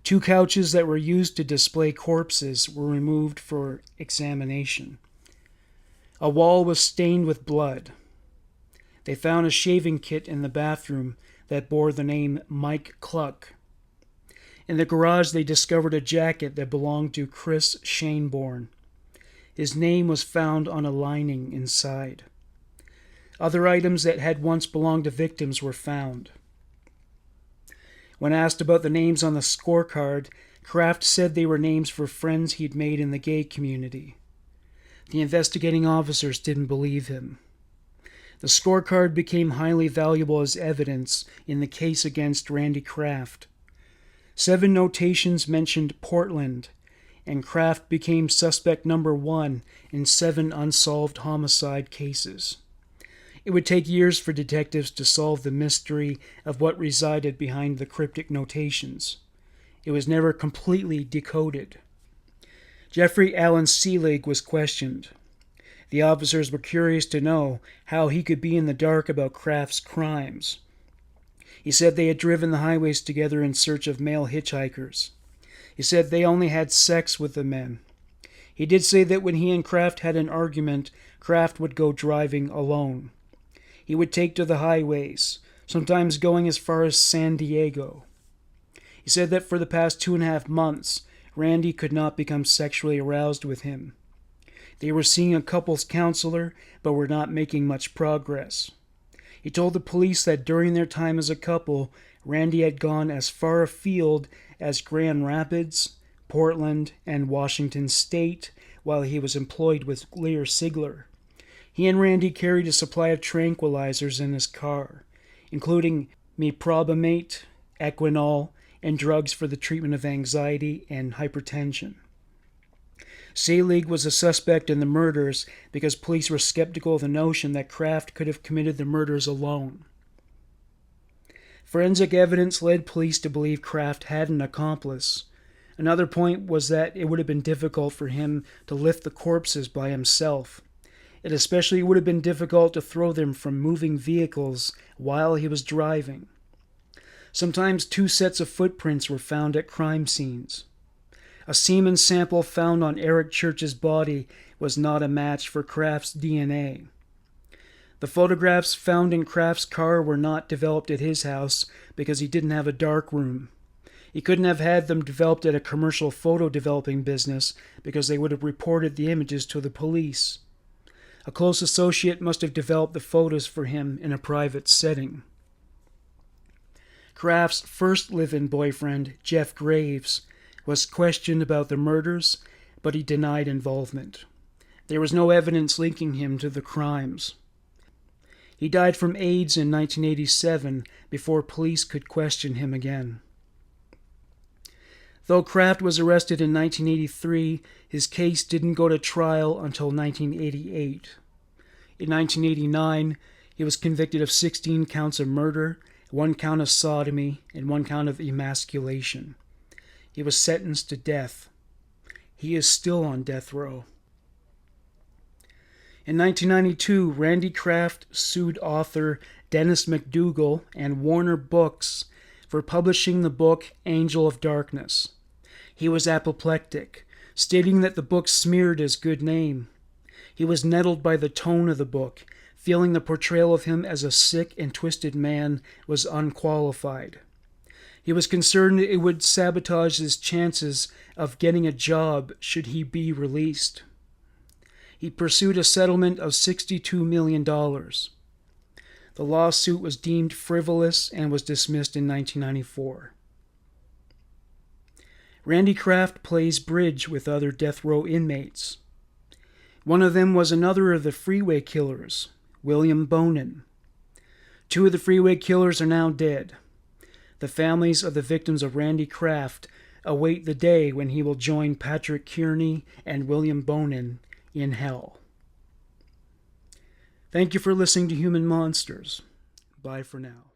2 couches that were used to display corpses were removed for examination. A wall was stained with blood. They found a shaving kit in the bathroom that bore the name Mike Cluck. In the garage, they discovered a jacket that belonged to Chris Shaneborn. His name was found on a lining inside. Other items that had once belonged to victims were found. When asked about the names on the scorecard, Kraft said they were names for friends he'd made in the gay community. The investigating officers didn't believe him. The scorecard became highly valuable as evidence in the case against Randy Kraft. 7 notations mentioned Portland, and Kraft became suspect number 1 in 7 unsolved homicide cases. It would take years for detectives to solve the mystery of what resided behind the cryptic notations. It was never completely decoded. Jeffrey Allen Seelig was questioned. The officers were curious to know how he could be in the dark about Kraft's crimes. He said they had driven the highways together in search of male hitchhikers. He said they only had sex with the men. He did say that when he and Kraft had an argument, Kraft would go driving alone. He would take to the highways, sometimes going as far as San Diego. He said that for the past 2.5 months, Randy could not become sexually aroused with him. They were seeing a couples counselor, but were not making much progress. He told the police that during their time as a couple, Randy had gone as far afield as Grand Rapids, Portland, and Washington State while he was employed with Lear Sigler. He and Randy carried a supply of tranquilizers in his car, including meprobamate, Equinol, and drugs for the treatment of anxiety and hypertension. Seelig was a suspect in the murders because police were skeptical of the notion that Kraft could have committed the murders alone. Forensic evidence led police to believe Kraft had an accomplice. Another point was that it would have been difficult for him to lift the corpses by himself. It especially would have been difficult to throw them from moving vehicles while he was driving. Sometimes 2 sets of footprints were found at crime scenes. A semen sample found on Eric Church's body was not a match for Kraft's DNA. The photographs found in Kraft's car were not developed at his house because he didn't have a dark room. He couldn't have had them developed at a commercial photo developing business because they would have reported the images to the police. A close associate must have developed the photos for him in a private setting. Kraft's first live-in boyfriend, Jeff Graves, was questioned about the murders, but he denied involvement. There was no evidence linking him to the crimes. He died from AIDS in 1987 before police could question him again. Though Kraft was arrested in 1983, his case didn't go to trial until 1988. In 1989, he was convicted of 16 counts of murder, 1 count of sodomy, and 1 count of emasculation. He was sentenced to death. He is still on death row. In 1992, Randy Kraft sued author Dennis McDougall and Warner Books for publishing the book Angel of Darkness. He was apoplectic, stating that the book smeared his good name. He was nettled by the tone of the book, feeling the portrayal of him as a sick and twisted man was unqualified. He was concerned it would sabotage his chances of getting a job should he be released. He pursued a settlement of $62 million. The lawsuit was deemed frivolous and was dismissed in 1994. Randy Kraft plays bridge with other death row inmates. One of them was another of the freeway killers, William Bonin. 2 of the freeway killers are now dead. The families of the victims of Randy Kraft await the day when he will join Patrick Kearney and William Bonin in hell. Thank you for listening to Human Monsters. Bye for now.